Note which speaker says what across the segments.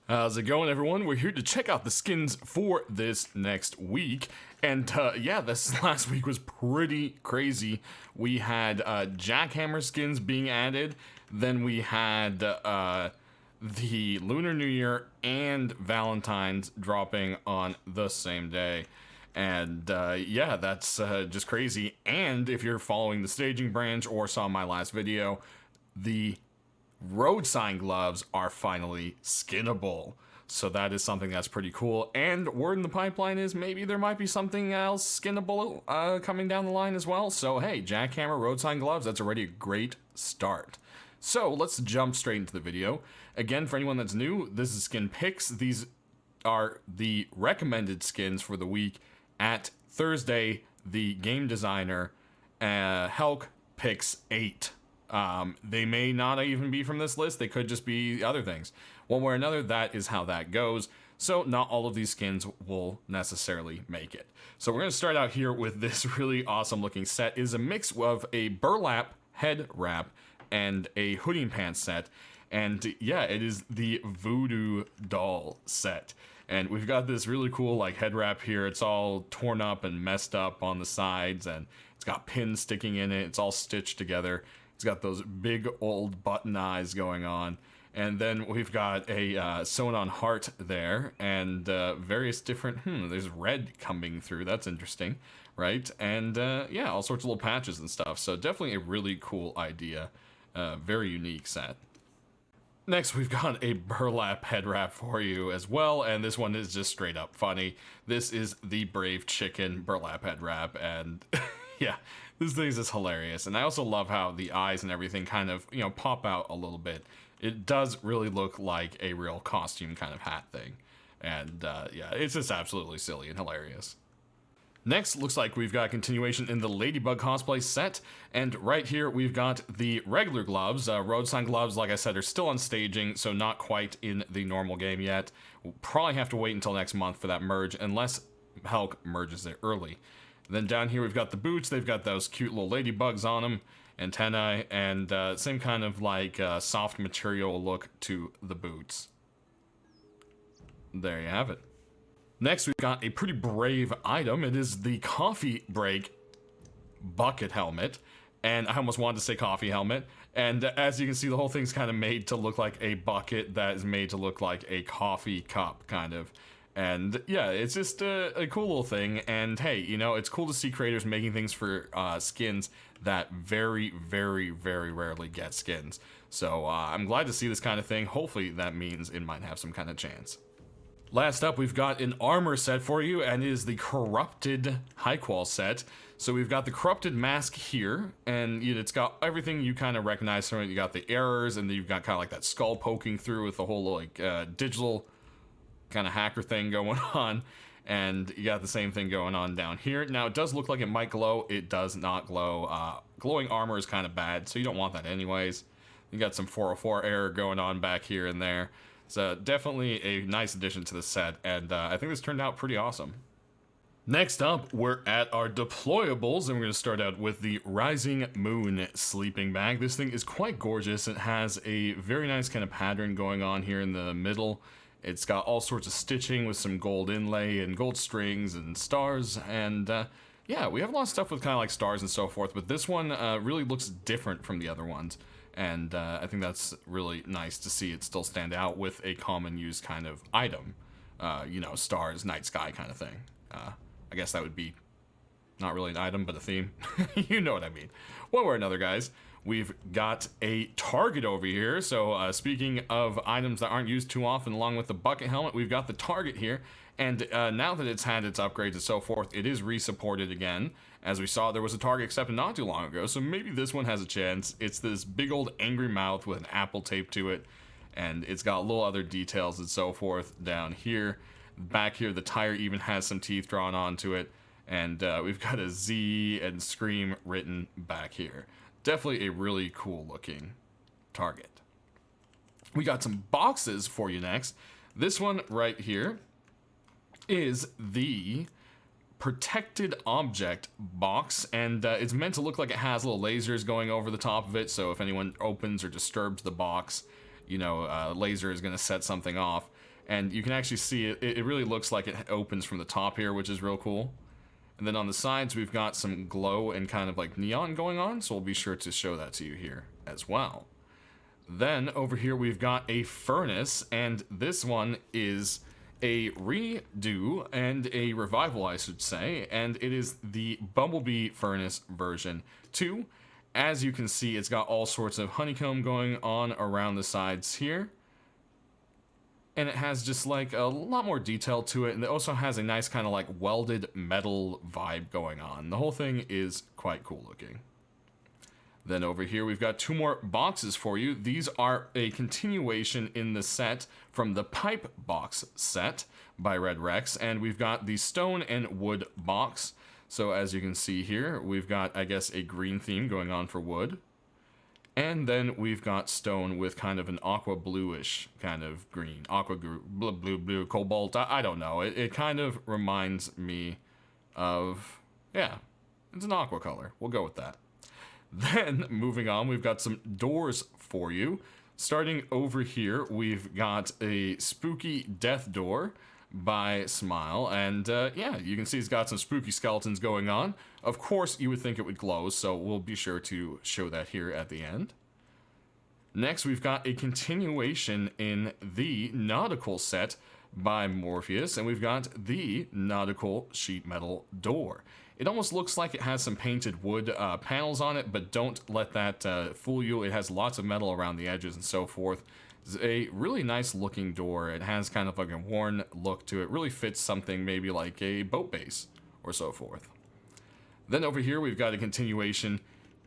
Speaker 1: How's it going, everyone? We're here to check out the skins for this next week. And yeah, this last week was pretty crazy. We had Jackhammer skins being added. Then we had the Lunar New Year and Valentine's dropping on the same day. And yeah, that's just crazy. And if you're following the staging branch or saw my last video, the road sign gloves are finally skinnable. So that is something that's pretty cool. And word in the pipeline is maybe there might be something else skinnable coming down the line as well. So hey, Jackhammer road sign gloves, that's already a great start. So let's jump straight into the video. Again, for anyone that's new, this is skin picks. These are the recommended skins for the week. At Thursday, the game designer, Helk, picks 8. They may not even be from this list. They could just be other things. One way or another, that is how that goes. So not all of these skins will necessarily make it. So we're going to start out here with this really awesome looking set. It is a mix of a burlap head wrap and a hoodie and pants set. And yeah, it is the Voodoo doll set. And we've got this really cool like head wrap here. It's all torn up and messed up on the sides, and it's got pins sticking in it. It's all stitched together. It's got those big old button eyes going on. And then we've got a sewn on heart there, and various different, there's red coming through. That's interesting, right? And yeah, all sorts of little patches and stuff. So definitely a really cool idea. Very unique set. Next, we've got a burlap head wrap for you as well, and this one is just straight up funny. This is the Brave Chicken burlap head wrap, and yeah, this thing is just hilarious. And I also love how the eyes and everything kind of, pop out a little bit. It does really look like a real costume kind of hat thing. And yeah, it's just absolutely silly and hilarious. Next, looks like we've got a continuation in the Ladybug cosplay set, and right here we've got the regular gloves. Road sign gloves, like I said, are still on staging, so not quite in the normal game yet. We'll probably have to wait until next month for that merge, unless Helk merges it early. Then down here we've got the boots. They've got those cute little ladybugs on them, antennae, and same kind of like soft material look to the boots. There you have it. Next, we've got a pretty brave item. It is the coffee break bucket helmet. And I almost wanted to say coffee helmet. And as you can see, the whole thing's kind of made to look like a bucket that is made to look like a coffee cup, kind of. And yeah, it's just a cool little thing. And hey, it's cool to see creators making things for skins that very, very, very rarely get skins. So I'm glad to see this kind of thing. Hopefully that means it might have some kind of chance. Last up, we've got an armor set for you, and it is the Corrupted High Qual set. So we've got the Corrupted mask here, and it's got everything you kind of recognize from it. You got the errors, and then you've got kind of like that skull poking through with the whole like digital kind of hacker thing going on. And you got the same thing going on down here. Now, it does look like it might glow. It does not glow. Glowing armor is kind of bad, so you don't want that anyways. You got some 404 error going on back here and there. So definitely a nice addition to the set, and I think this turned out pretty awesome. Next up, we're at our deployables, and we're going to start out with the Rising Moon sleeping bag. This thing is quite gorgeous. It has a very nice kind of pattern going on here in the middle. It's got all sorts of stitching with some gold inlay and gold strings and stars, and yeah, we have a lot of stuff with kind of like stars and so forth, but this one really looks different from the other ones. And I think that's really nice to see it still stand out with a common use kind of item. Stars, night sky kind of thing. I guess that would be not really an item, but a theme. You know what I mean. One way or another, guys, we've got a target over here. So speaking of items that aren't used too often, along with the bucket helmet, we've got the target here. And now that it's had its upgrades and so forth, it is resupported again. As we saw, there was a target accepted not too long ago, so maybe this one has a chance. It's this big old angry mouth with an apple taped to it, and it's got little other details and so forth down here. Back here, the tire even has some teeth drawn onto it, and we've got a Z and Scream written back here. Definitely a really cool looking target. We got some boxes for you next. This one right here is the protected object box, and it's meant to look like it has little lasers going over the top of it, so if anyone opens or disturbs the box, laser is going to set something off. And you can actually see it really looks like it opens from the top here, which is real cool. And then on the sides, we've got some glow and kind of like neon going on, so we'll be sure to show that to you here as well. Then over here, we've got a furnace, and this one is a redo and a revival, I should say, and it is the Bumblebee Furnace version 2. As you can see, it's got all sorts of honeycomb going on around the sides here. And it has just like a lot more detail to it, and it also has a nice kind of like welded metal vibe going on. The whole thing is quite cool looking. Then over here we've got 2 more boxes for you. These are a continuation in the set from the Pipe Box set by Red Rex, and we've got the stone and wood box. So as you can see here, we've got, I guess, a green theme going on for wood. And then we've got stone with kind of an aqua bluish kind of green. Aqua blue, cobalt. I don't know. It kind of reminds me of, yeah, it's an aqua color. We'll go with that. Then, moving on, we've got some doors for you. Starting over here, we've got a spooky death door by Smile, and yeah, you can see it's got some spooky skeletons going on. Of course, you would think it would glow, so we'll be sure to show that here at the end. Next, we've got a continuation in the Nautical set by Morpheus, and we've got the Nautical sheet metal door. It almost looks like it has some painted wood panels on it, but don't let that fool you. It has lots of metal around the edges and so forth. It's a really nice looking door. It has kind of like a worn look to it. Really fits something maybe like a boat base or so forth. Then over here we've got a continuation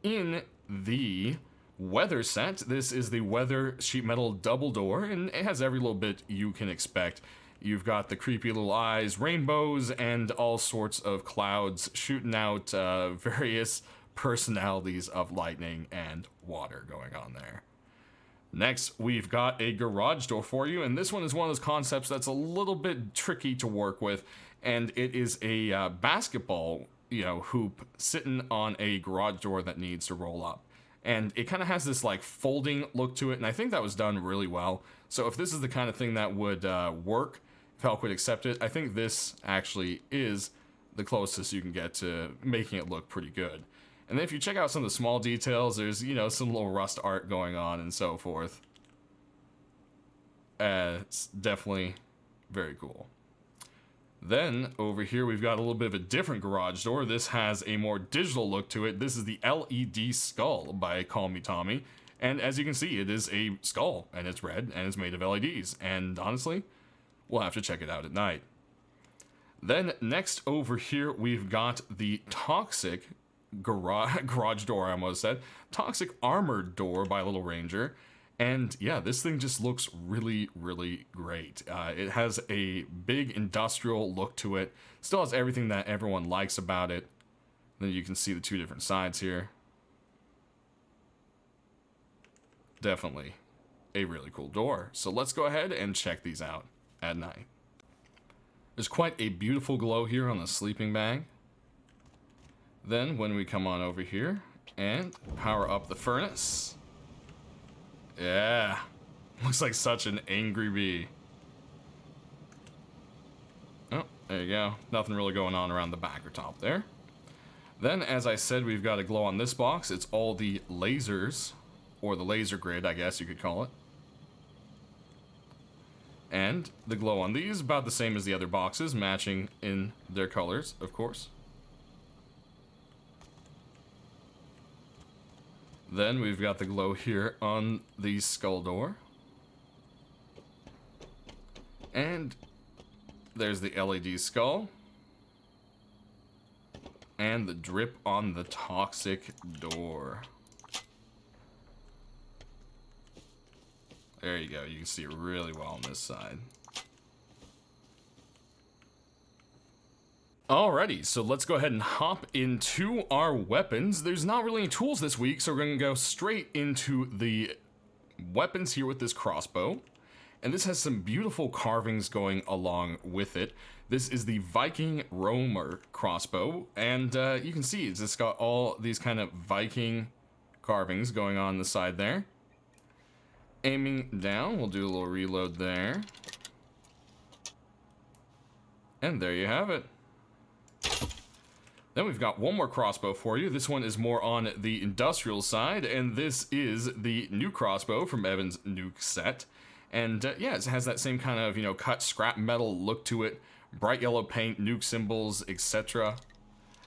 Speaker 1: in the Weather set. This is the Weather sheet metal double door, and it has every little bit you can expect. You've got the creepy little eyes, rainbows, and all sorts of clouds shooting out various personalities of lightning and water going on there. Next, we've got a garage door for you, and this one is one of those concepts that's a little bit tricky to work with, and it is a basketball, hoop sitting on a garage door that needs to roll up. And it kind of has this like folding look to it, and I think that was done really well. So if this is the kind of thing that would work, if Helk would accept it, I think this actually is the closest you can get to making it look pretty good. And then if you check out some of the small details, there's, some little rust art going on and so forth. It's definitely very cool. Then over here we've got a little bit of a different garage door. This has a more digital look to it. This is the LED skull by Call Me Tommy. And as you can see, it is a skull, and it's red, and it's made of LEDs. And honestly, we'll have to check it out at night. Then next over here we've got the Toxic garage door, I almost said. Toxic armored door by Little Ranger. And yeah, this thing just looks really, really great. It has a big industrial look to it. Still has everything that everyone likes about it. Then you can see the 2 different sides here. Definitely a really cool door. So let's go ahead and check these out at night. There's quite a beautiful glow here on the sleeping bag. Then when we come on over here and power up the furnace. Yeah, looks like such an angry bee. Oh, there you go. Nothing really going on around the back or top there. Then, as I said, we've got a glow on this box. It's all the lasers, or the laser grid, I guess you could call it. And the glow on these, about the same as the other boxes, matching in their colors, of course. Then we've got the glow here on the skull door. And there's the LED skull. And the drip on the Toxic door. There you go. You can see it really well on this side. Alrighty, so let's go ahead and hop into our weapons. There's not really any tools this week, so we're going to go straight into the weapons here with this crossbow. And this has some beautiful carvings going along with it. This is the Viking Roamer crossbow, and you can see it's just got all these kind of Viking carvings going on the side there. Aiming down, we'll do a little reload there. And there you have it. Then we've got one more crossbow for you. This one is more on the industrial side, and this is the new crossbow from Evan's nuke set. And yeah, it has that same kind of, you know, cut scrap metal look to it, bright yellow paint, nuke symbols, etc.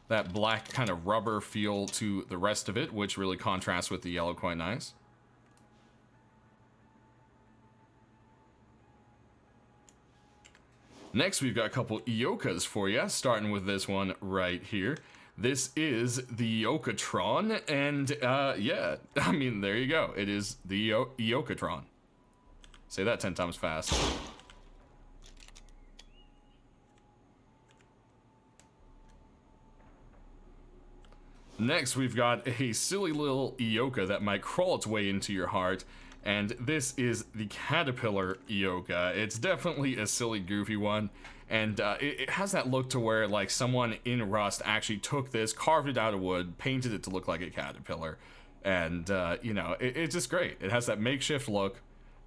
Speaker 1: That black kind of rubber feel to the rest of it, which really contrasts with the yellow quite nice. Next, we've got a couple Eokas for you, starting with this one right here. This is the Eokatron, and yeah, I mean, there you go. It is the Eokatron. Say that 10 times fast. Next, we've got a silly little Eoka that might crawl its way into your heart. And this is the Caterpillar Eoka. It's definitely a silly, goofy one. And it has that look to where, like, someone in Rust actually took this, carved it out of wood, painted it to look like a caterpillar. And, you know, it's just great. It has that makeshift look,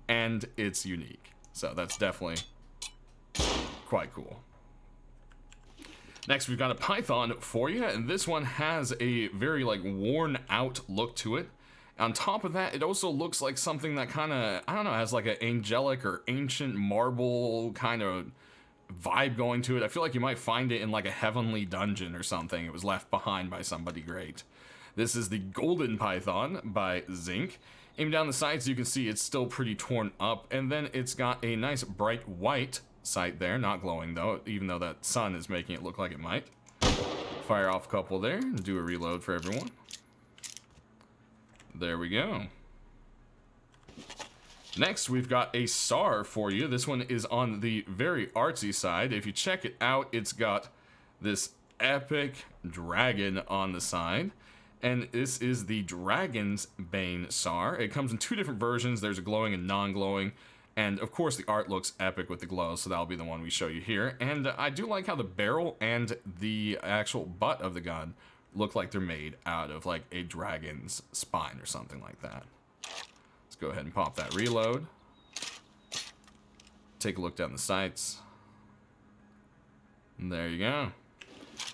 Speaker 1: and it's unique. So that's definitely quite cool. Next, we've got a Python for you, and this one has a very, like, worn-out look to it. On top of that, it also looks like something that kind of, I don't know, has like an angelic or ancient marble kind of vibe going to it. I feel like you might find it in like a heavenly dungeon or something. It was left behind by somebody great. This is the Golden Python by Zinc. Aim down the sides, you can see it's still pretty torn up, and then it's got a nice bright white sight there, not glowing though, even though that sun is making it look like it might. Fire off a couple there and do a reload for everyone. There we go. Next, we've got a SAR for you. This one is on the very artsy side. If you check it out, it's got this epic dragon on the side. And this is the Dragon's Bane SAR. It comes in two different versions. There's a glowing and non-glowing. And of course, the art looks epic with the glow, so that'll be the one we show you here. And I do like how the barrel and the actual butt of the gun look like they're made out of like a dragon's spine or something like that. Let's go ahead and pop that reload. Take a look down the sights. And there you go.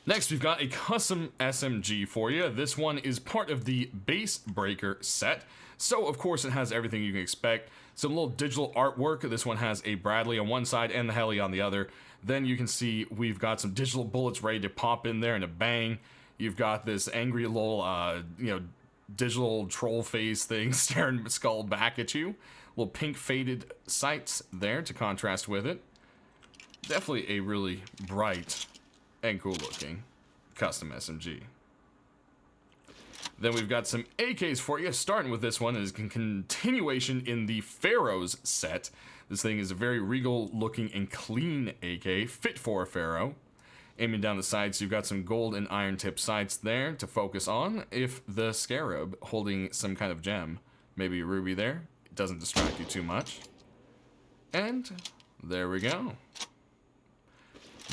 Speaker 1: Next, we've got a custom SMG for you. This one is part of the Base Breaker set. So, of course, it has everything you can expect. Some little digital artwork. This one has a Bradley on one side and the heli on the other. Then you can see we've got some digital bullets ready to pop in there and a bang. You've got this angry little, you know, digital troll face thing staring skull back at you. Little pink faded sights there to contrast with it. Definitely a really bright and cool looking custom SMG. Then we've got some AKs for you, starting with this one is a continuation in the Pharaoh's set. This thing is a very regal looking and clean AK, fit for a Pharaoh. Aiming down the sides, you've got some gold and iron tip sights there to focus on. If the scarab holding some kind of gem, maybe a ruby there, it doesn't distract you too much. And there we go.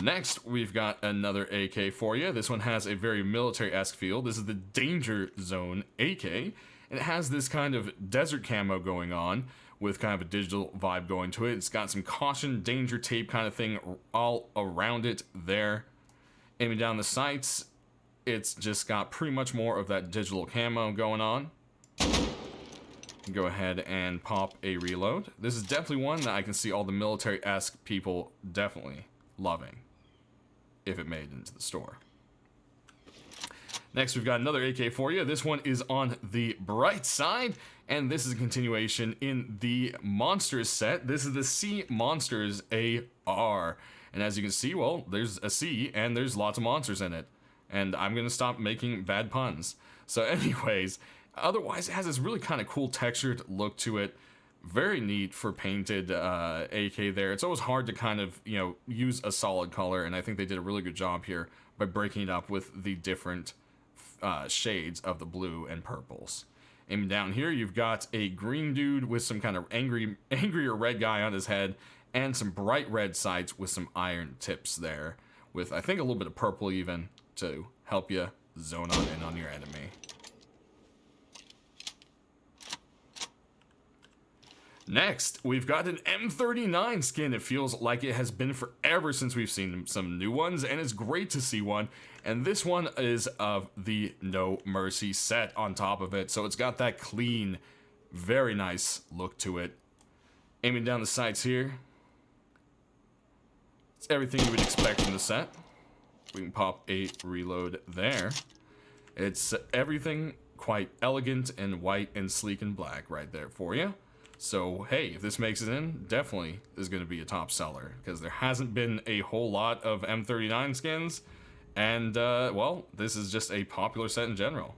Speaker 1: Next, we've got another AK for you. This one has a very military-esque feel. This is the Danger Zone AK, and it has this kind of desert camo going on with kind of a digital vibe going to it. It's got some caution, danger tape kind of thing all around it there. Aiming down the sights, it's just got pretty much more of that digital camo going on. Go ahead and pop a reload. This is definitely one that I can see all the military-esque people definitely loving if it made it into the store. Next, we've got another AK for you. This one is on the bright side, and this is a continuation in the Monsters set. This is the Sea Monsters AR. And as you can see, well, there's a sea, and there's lots of monsters in it. And I'm going to stop making bad puns. So anyways, otherwise, it has this really kind of cool textured look to it. Very neat for painted AK there. It's always hard to kind of, you know, use a solid color, and I think they did a really good job here by breaking it up with the different shades of the blue and purples. Aiming down here, you've got a green dude with some kind of angrier red guy on his head, and some bright red sights with some iron tips there, with I think a little bit of purple even to help you zone on in on your enemy. Next, we've got an M39 skin. It feels like it has been forever since we've seen some new ones, and it's great to see one. And this one is of the No Mercy set on top of it, so it's got that clean, very nice look to it. Aiming down the sights here, it's everything you would expect from the set. We can pop a reload there. It's everything quite elegant and white and sleek and black right there for you. So, hey, if this makes it in, definitely is going to be a top seller, because there hasn't been a whole lot of M39 skins, and, well, this is just a popular set in general.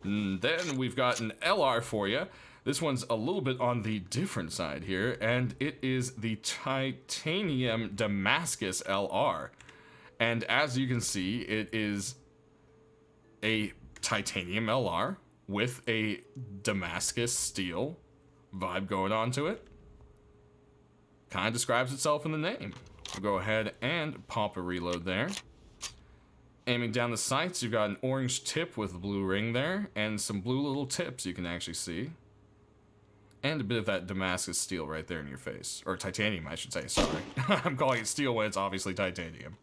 Speaker 1: And then we've got an LR for you. This one's a little bit on the different side here, and it is the Titanium Damascus LR. And as you can see, it is a titanium LR with a Damascus steel vibe going on to it. Kind of describes itself in the name. We'll go ahead and pop a reload there. Aiming down the sights, you've got an orange tip with a blue ring there, and some blue little tips you can actually see. And a bit of that Damascus steel right there in your face. Or titanium, I should say, sorry. I'm calling it steel when it's obviously titanium.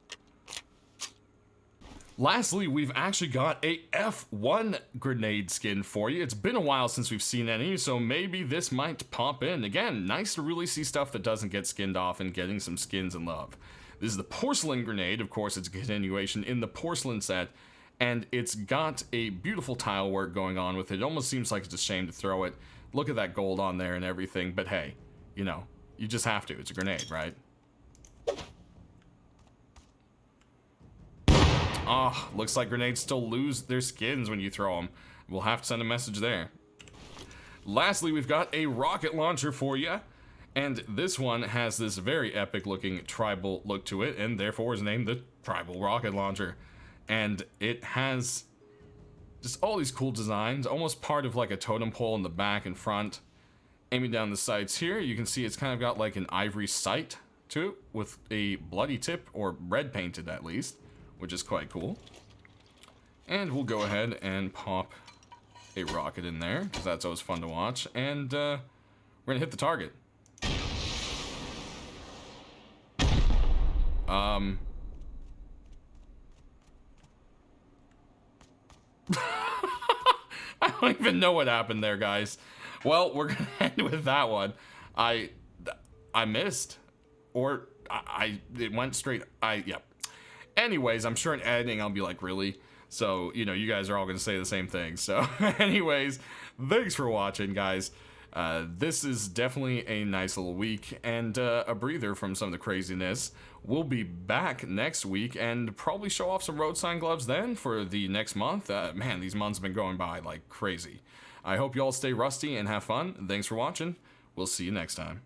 Speaker 1: Lastly, we've actually got a F1 grenade skin for you. It's been a while since we've seen any, so maybe this might pop in. Again, nice to really see stuff that doesn't get skinned off and getting some skins and love. This is the porcelain grenade. Of course, it's a continuation in the porcelain set, and it's got a beautiful tile work going on with it. It almost seems like it's a shame to throw it. Look at that gold on there and everything, but hey, you know, you just have to. It's a grenade, right? Oh, looks like grenades still lose their skins when you throw them. We'll have to send a message there. Lastly, we've got a rocket launcher for you. And this one has this very epic looking tribal look to it, and therefore is named the Tribal Rocket Launcher. And it has just all these cool designs, almost part of like a totem pole in the back and front. Aiming down the sights here, you can see it's kind of got like an ivory sight to it with a bloody tip, or red painted at least, which is quite cool. And we'll go ahead and pop a rocket in there, because that's always fun to watch. And we're gonna hit the target. I don't even know what happened there, guys. Well, we're gonna end with that one. I missed, or it went straight. Yep. Anyways, I'm sure in editing I'll be like, really? So, you know, you guys are all gonna say the same thing. So, anyways, thanks for watching, guys. This is definitely a nice little week and a breather from some of the craziness. We'll be back next week and probably show off some road sign gloves then for the next month. Man, these months have been going by like crazy. I hope you all stay rusty and have fun. Thanks for watching. We'll see you next time.